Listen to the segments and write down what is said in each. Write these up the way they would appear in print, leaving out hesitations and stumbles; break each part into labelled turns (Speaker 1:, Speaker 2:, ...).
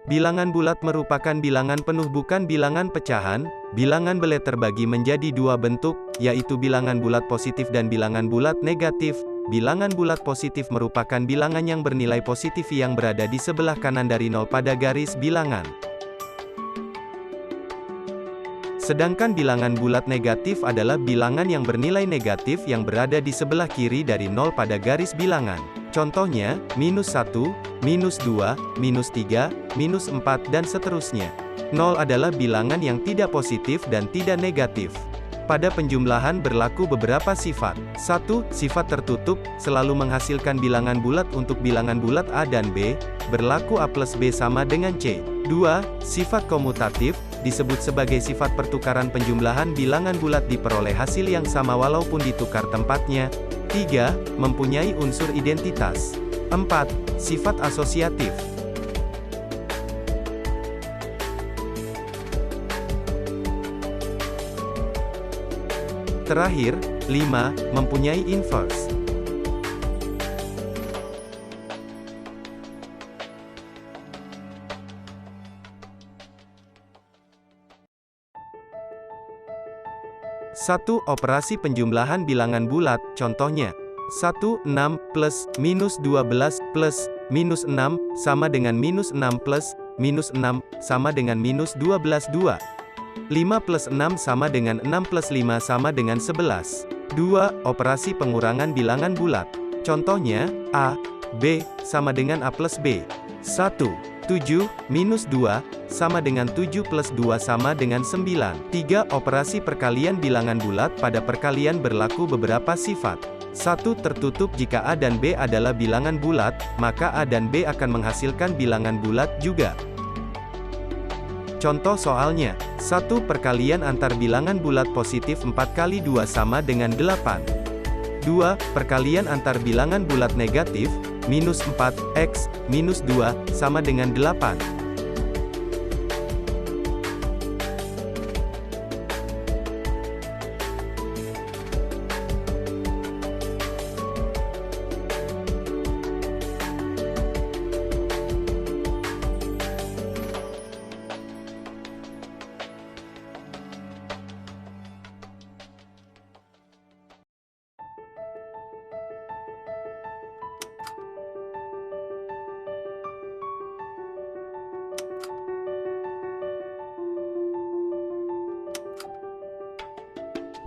Speaker 1: Bilangan bulat merupakan bilangan penuh bukan bilangan pecahan. Bilangan bulat terbagi menjadi dua bentuk, yaitu bilangan bulat positif dan bilangan bulat negatif. Bilangan bulat positif merupakan bilangan yang bernilai positif yang berada di sebelah kanan dari nol pada garis bilangan. Sedangkan bilangan bulat negatif adalah bilangan yang bernilai negatif yang berada di sebelah kiri dari nol pada garis bilangan. Contohnya, -1, -2, -3, -4 dan seterusnya. 0 adalah bilangan yang tidak positif dan tidak negatif. Pada penjumlahan berlaku beberapa sifat. 1. Sifat tertutup, selalu menghasilkan bilangan bulat untuk bilangan bulat A dan B, berlaku A plus B sama dengan C. 2. Sifat komutatif, disebut sebagai sifat pertukaran penjumlahan bilangan bulat diperoleh hasil yang sama walaupun ditukar tempatnya. 3. Mempunyai unsur identitas. 4. Sifat asosiatif. Terakhir, 5. Mempunyai inverse. Satu. Operasi penjumlahan bilangan bulat, contohnya 1, 6, plus, -12, plus, -6, sama dengan -6 plus, -6, sama dengan -12, 2. 5 plus 6 sama dengan 6 plus 5 sama dengan 11. 2. Operasi pengurangan bilangan bulat. Contohnya, A, B, sama dengan A plus B. 1. 7, -2, sama dengan 7 plus 2 sama dengan 9. 3. Operasi perkalian bilangan bulat. Pada perkalian berlaku beberapa sifat. 1. Tertutup. Jika A dan B adalah bilangan bulat, maka A dan B akan menghasilkan bilangan bulat juga. Contoh soalnya, 1. Perkalian antar bilangan bulat positif 4 kali 2 sama dengan 8. 2. Perkalian antar bilangan bulat negatif, -4, X, -2, sama dengan 8.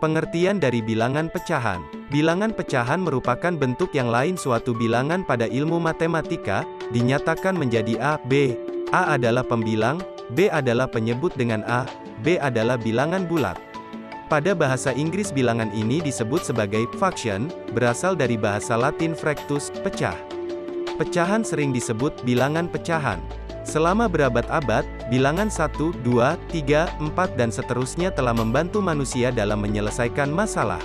Speaker 1: Pengertian dari bilangan pecahan. Bilangan pecahan merupakan bentuk yang lain suatu bilangan pada ilmu matematika, dinyatakan menjadi A, B. A adalah pembilang, B adalah penyebut dengan A, B adalah bilangan bulat. Pada bahasa Inggris bilangan ini disebut sebagai fraction, berasal dari bahasa Latin fractus, pecah. Pecahan sering disebut bilangan pecahan. Selama berabad-abad, bilangan 1, 2, 3, 4 dan seterusnya telah membantu manusia dalam menyelesaikan masalah.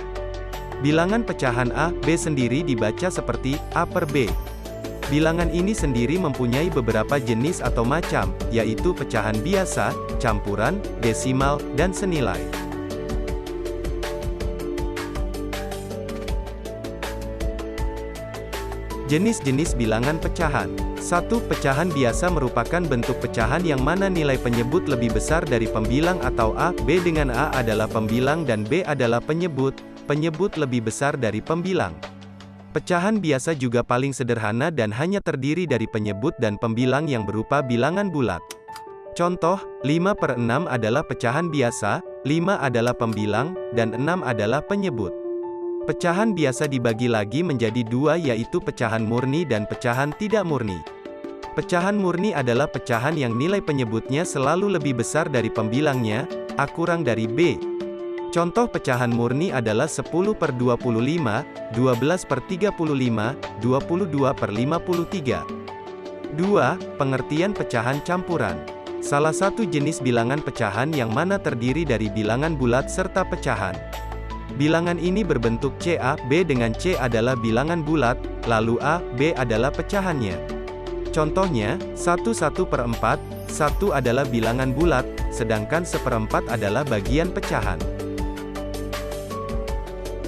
Speaker 1: Bilangan pecahan A, B sendiri dibaca seperti A per B. Bilangan ini sendiri mempunyai beberapa jenis atau macam, yaitu pecahan biasa, campuran, desimal, dan senilai. Jenis-jenis bilangan pecahan. 1. Pecahan biasa merupakan bentuk pecahan yang mana nilai penyebut lebih besar dari pembilang atau A. B dengan A adalah pembilang dan B adalah penyebut. Penyebut lebih besar dari pembilang. Pecahan biasa juga paling sederhana dan hanya terdiri dari penyebut dan pembilang yang berupa bilangan bulat. Contoh, 5 per 6 adalah pecahan biasa, 5 adalah pembilang, dan 6 adalah penyebut. Pecahan biasa dibagi lagi menjadi dua, yaitu pecahan murni dan pecahan tidak murni. Pecahan murni adalah pecahan yang nilai penyebutnya selalu lebih besar dari pembilangnya, A kurang dari B. Contoh pecahan murni adalah 10 per 25, 12 per 35, 22 per 53. 2. Pengertian pecahan campuran. Salah satu jenis bilangan pecahan yang mana terdiri dari bilangan bulat serta pecahan. Bilangan ini berbentuk CA, B dengan C adalah bilangan bulat, lalu A, B adalah pecahannya. Contohnya, 1 per 4, 1 adalah bilangan bulat, sedangkan 1/4 adalah bagian pecahan.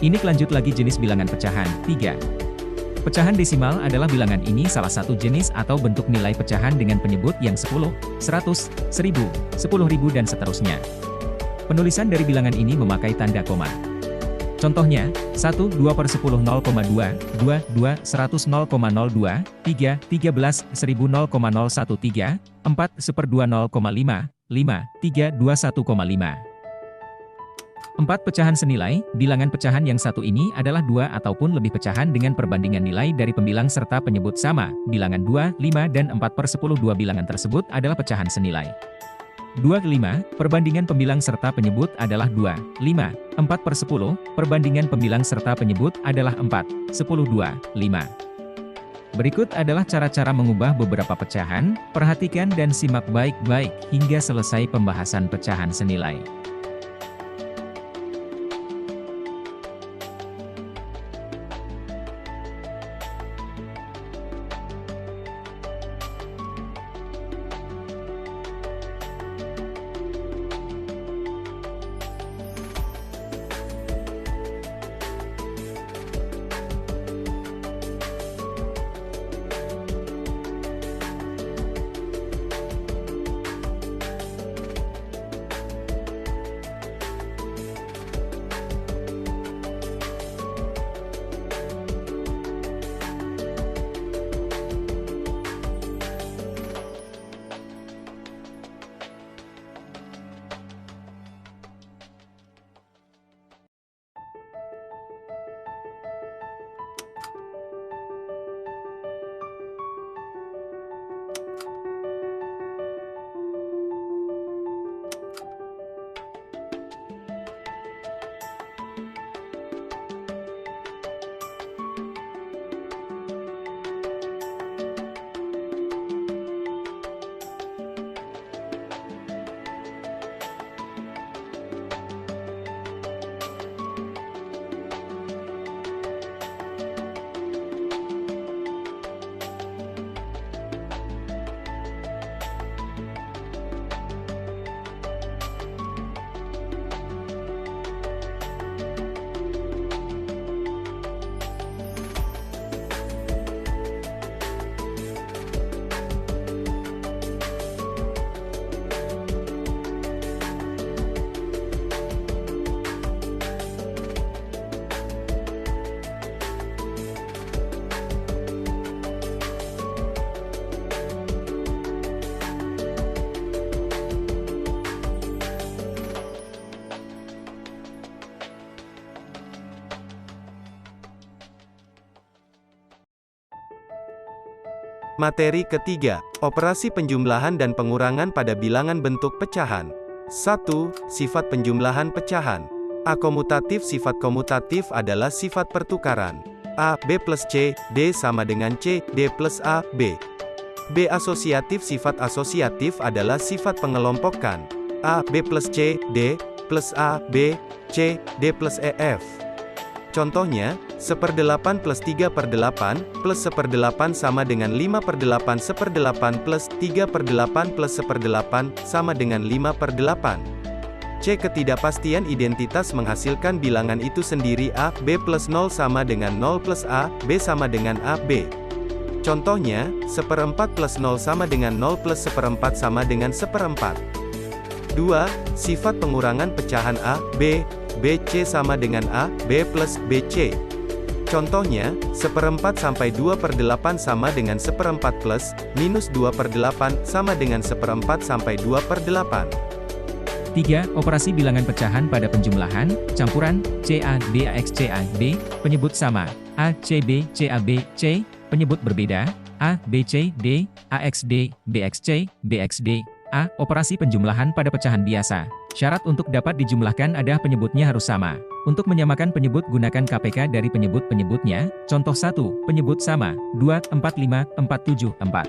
Speaker 2: Ini lanjut lagi jenis bilangan pecahan, 3. Pecahan desimal adalah bilangan ini salah satu jenis atau bentuk nilai pecahan dengan penyebut yang 10, 100, 1000, 10.000 dan seterusnya. Penulisan dari bilangan ini memakai tanda koma. Contohnya, 1, 2 per 10 0,2, 2, 2, 100 0,02, 3, 13, 1000 0,013, 4, 1/2 0,5, 5, 3, 2 1,5. 4 pecahan senilai, bilangan pecahan yang satu ini adalah 2 ataupun lebih pecahan dengan perbandingan nilai dari pembilang serta penyebut sama, bilangan 2, 5 dan 4 per 10 dua bilangan tersebut adalah pecahan senilai. 2 ke 5, perbandingan pembilang serta penyebut adalah 2, 5, 4 per 10, perbandingan pembilang serta penyebut adalah 4, 10, 2, 5. Berikut adalah cara-cara mengubah beberapa pecahan, perhatikan dan simak baik-baik hingga selesai pembahasan pecahan senilai.
Speaker 1: Materi ketiga, operasi penjumlahan dan pengurangan pada bilangan bentuk pecahan. 1. Sifat penjumlahan pecahan. A komutatif. Sifat komutatif adalah sifat pertukaran. A, B plus C, D sama dengan C, D plus A, B. B asosiatif. Sifat asosiatif adalah sifat pengelompokan. A, B plus C, D, plus A, B, C, D plus E, F. Contohnya, 1/8 plus 3/8, plus 1/8 sama dengan 5/8 1/8 plus 3/8 plus 1/8, sama dengan 5/8. C. Ketidakpastian identitas menghasilkan bilangan itu sendiri. A, B plus 0 sama dengan 0 plus A, B sama dengan A, B. Contohnya, 1/4 plus 0 sama dengan 0 plus 1/4 sama dengan 1/4. 2. Sifat pengurangan pecahan A, B, BC sama dengan A, B plus BC. Contohnya, 1/4 sampai 2/8 sama dengan 1/4 plus, minus 2/8, sama dengan 1/4 sampai 2/8.
Speaker 2: 3. Operasi bilangan pecahan pada penjumlahan, campuran, CA, BAX, CA, B, penyebut sama, A, CB, CAB, C, penyebut berbeda, A, BC, D, AXD, BXC, BXD. A. Operasi penjumlahan pada pecahan biasa. Syarat untuk dapat dijumlahkan adalah penyebutnya harus sama. Untuk menyamakan penyebut gunakan KPK dari penyebut-penyebutnya. Contoh 1, penyebut sama, 2, 4, 5, 4, 7, 4.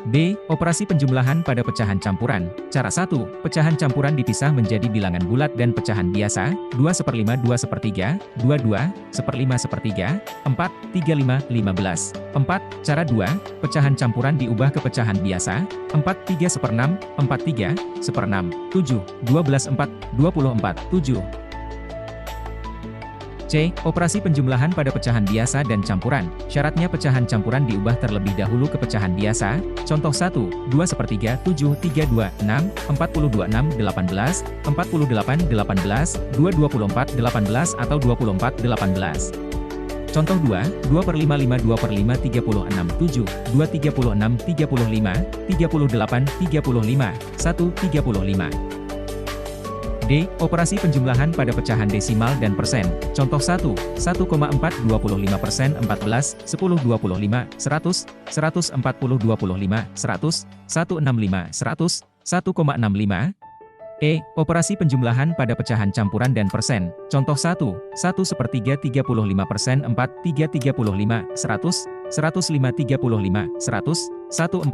Speaker 2: B. Operasi penjumlahan pada pecahan campuran. Cara 1. Pecahan campuran dipisah menjadi bilangan bulat dan pecahan biasa, 2/5, 2/3, 22, 1/5/3, 4, 35, 15. 4. Cara 2. Pecahan campuran diubah ke pecahan biasa, 4, 3/6, 4, 3, 1/6, 7, 12, 4, 24, 7. C. Operasi penjumlahan pada pecahan biasa dan campuran. Syaratnya pecahan campuran diubah terlebih dahulu ke pecahan biasa. Contoh 1, 2 sepertiga, 7, 3, 2, 6, 40, 26, 18, 48, 18, 2, 24, 18 atau 24, 18. Contoh 2, 2 per 5, 5, 2 per 5, 36, 7, 2, 36, 35, 38, 35, 1, 35. D. Operasi penjumlahan pada pecahan desimal dan persen. Contoh 1, 1,4 25%, 14, 10 25, 100, 140 25, 100, 165, 100, 1,65. E. Operasi penjumlahan pada pecahan campuran dan persen. Contoh 1, 1 sepertiga 35%, 4, 3 35, 100, 105 35, 100, 140,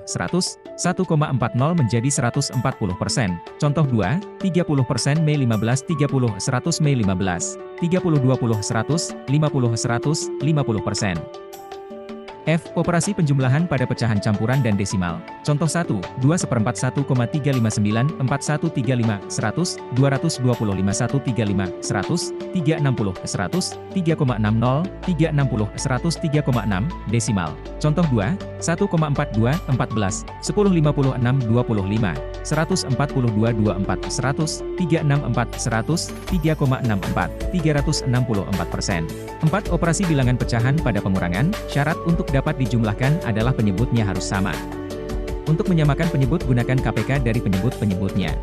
Speaker 2: 100, 1,40 menjadi 140%. Contoh 2, 30% Me 15, 30, 100 Me 15, 30 20, 100, 50, 100, 50%. F. Operasi penjumlahan pada pecahan campuran dan desimal. Contoh 1, 2 seperempat 1,359, 4135, 100, 225, 135, 100, 360, 100, 3,60, 360, 100, 3,6, desimal. Contoh 2, 1,42, 14, 1056, 25, 142, 24, 100, 364, 100, 3,64, 364%. 4. Operasi bilangan pecahan pada pengurangan. Syarat untuk dapat dijumlahkan adalah penyebutnya harus sama. Untuk menyamakan penyebut gunakan KPK dari penyebut-penyebutnya.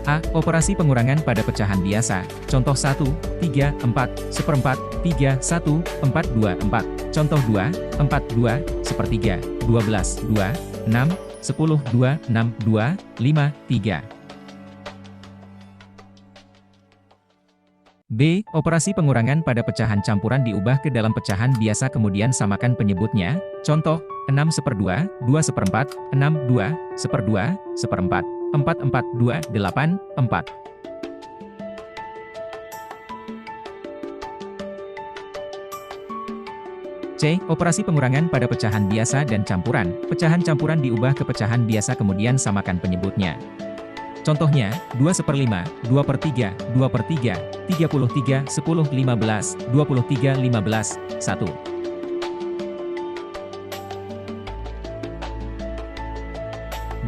Speaker 2: A. Operasi pengurangan pada pecahan biasa. Contoh 1, 3, 4, seperempat, 3, 1, 4, 2, 4. Contoh 2, 4, 2, sepertiga, 12, 2, 6, 10, 2, 6, 2, 5, 3. B. Operasi pengurangan pada pecahan campuran diubah ke dalam pecahan biasa kemudian samakan penyebutnya. Contoh, 6 seper 2, 2 seperempat, 6, 2, seper 2, seperempat, 4, 4, 2, 8, 4. C. Operasi pengurangan pada pecahan biasa dan campuran. Pecahan campuran diubah ke pecahan biasa kemudian samakan penyebutnya. Contohnya, 2 seper 5, 2 per 3, 2 per 3, 33, 10, 15, 23, 15, 1.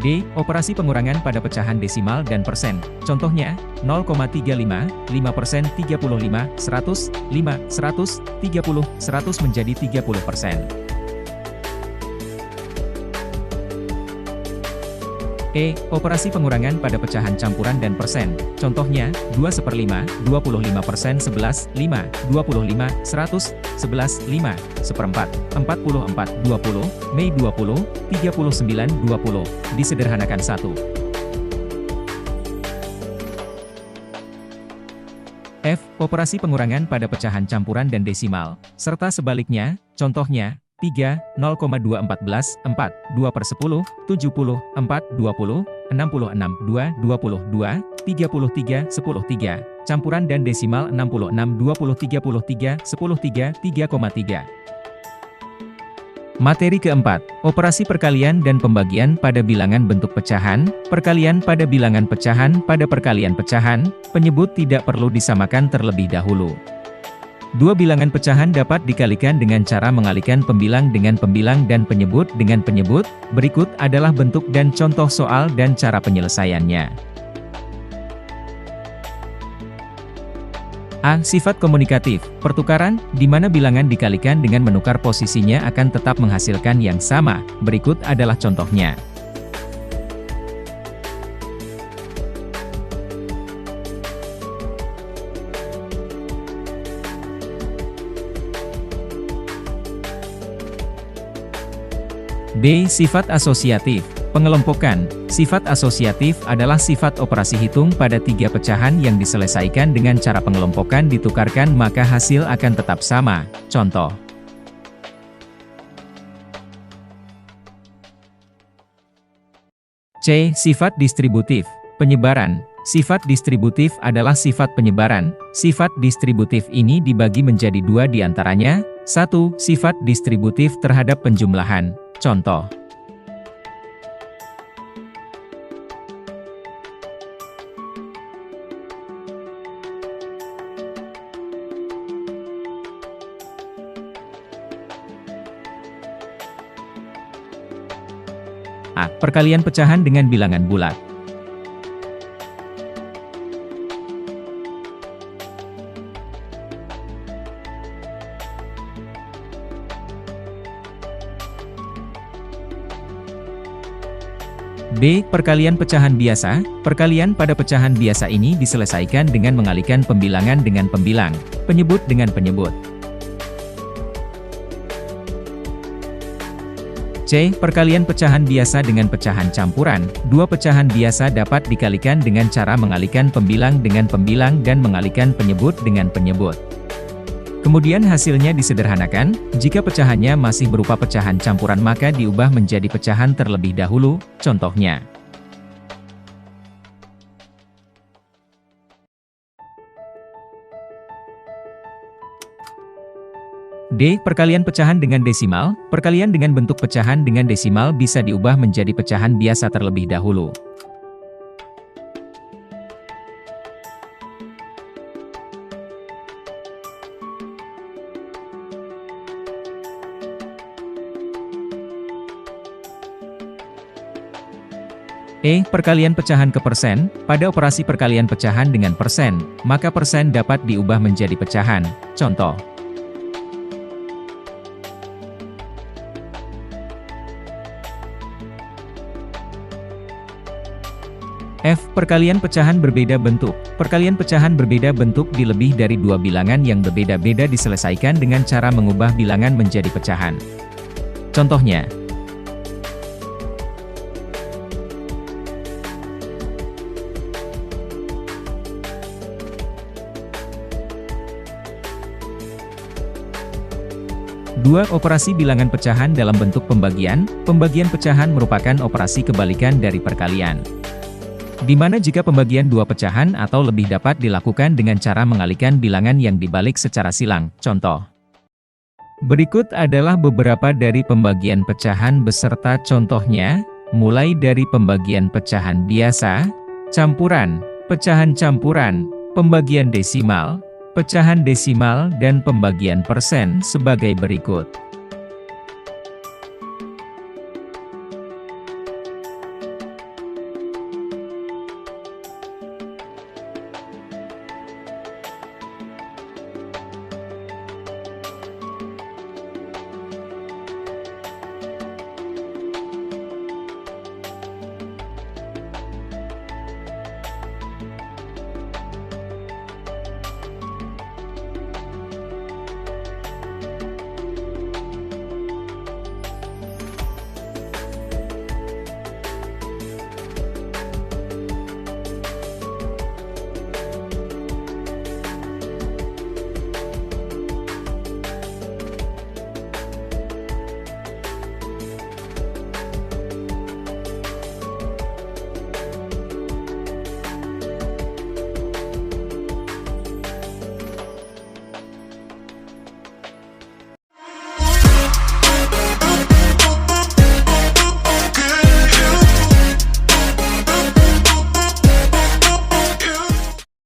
Speaker 2: D. Operasi pengurangan pada pecahan desimal dan persen. Contohnya, 0,35, 5%, 35, 100, 5, 100, 30, 100 menjadi 30%. E. Operasi pengurangan pada pecahan campuran dan persen. Contohnya, 2 seper 5, 25%, 11, 5, 25, 100, 11, 5, seperempat, 44, 20, Mei 20, 39, 20. Disederhanakan 1. F. Operasi pengurangan pada pecahan campuran dan desimal, serta sebaliknya. Contohnya, 3, 0,214, 4, 2 per 10, 70, 4, 20, 66, 2, 22, 33, 10, 3. Campuran dan desimal 66, 20, 33, 10, 3, 3,3. Materi keempat, operasi perkalian dan pembagian pada bilangan bentuk pecahan, perkalian pada bilangan pecahan pada perkalian pecahan, penyebut tidak perlu disamakan terlebih dahulu. Dua bilangan pecahan dapat dikalikan dengan cara mengalihkan pembilang dengan pembilang dan penyebut dengan penyebut. Berikut adalah bentuk dan contoh soal dan cara penyelesaiannya. A. Sifat komunikatif, pertukaran, di mana bilangan dikalikan dengan menukar posisinya akan tetap menghasilkan yang sama. Berikut adalah contohnya. B. Sifat asosiatif, pengelompokan. Sifat asosiatif adalah sifat operasi hitung pada tiga pecahan yang diselesaikan dengan cara pengelompokan ditukarkan maka hasil akan tetap sama. Contoh. C. Sifat distributif, penyebaran. Sifat distributif adalah sifat penyebaran. Sifat distributif ini dibagi menjadi dua diantaranya. 1. Sifat distributif terhadap penjumlahan. Contoh. A. Perkalian pecahan dengan bilangan bulat. B. Perkalian pecahan biasa. Perkalian pada pecahan biasa ini diselesaikan dengan mengalihkan pembilangan dengan pembilang, penyebut dengan penyebut. C. Perkalian pecahan biasa dengan pecahan campuran. Dua pecahan biasa dapat dikalikan dengan cara mengalihkan pembilang dengan pembilang dan mengalihkan penyebut dengan penyebut. Kemudian hasilnya disederhanakan, jika pecahannya masih berupa pecahan campuran maka diubah menjadi pecahan terlebih dahulu, contohnya. D. Perkalian pecahan dengan desimal. Perkalian dengan bentuk pecahan dengan desimal bisa diubah menjadi pecahan biasa terlebih dahulu. E. Perkalian pecahan ke persen. Pada operasi perkalian pecahan dengan persen, maka persen dapat diubah menjadi pecahan. Contoh. F. Perkalian pecahan berbeda bentuk. Perkalian pecahan berbeda bentuk di lebih dari dua bilangan yang berbeda-beda diselesaikan dengan cara mengubah bilangan menjadi pecahan. Contohnya. Dua. Operasi bilangan pecahan dalam bentuk pembagian. Pembagian pecahan merupakan operasi kebalikan dari perkalian, di mana jika pembagian dua pecahan atau lebih dapat dilakukan dengan cara mengalihkan bilangan yang dibalik secara silang. Contoh. Berikut adalah beberapa dari pembagian pecahan beserta contohnya, mulai dari pembagian pecahan biasa, campuran, pecahan campuran, pembagian desimal, pecahan desimal dan pembagian persen sebagai berikut.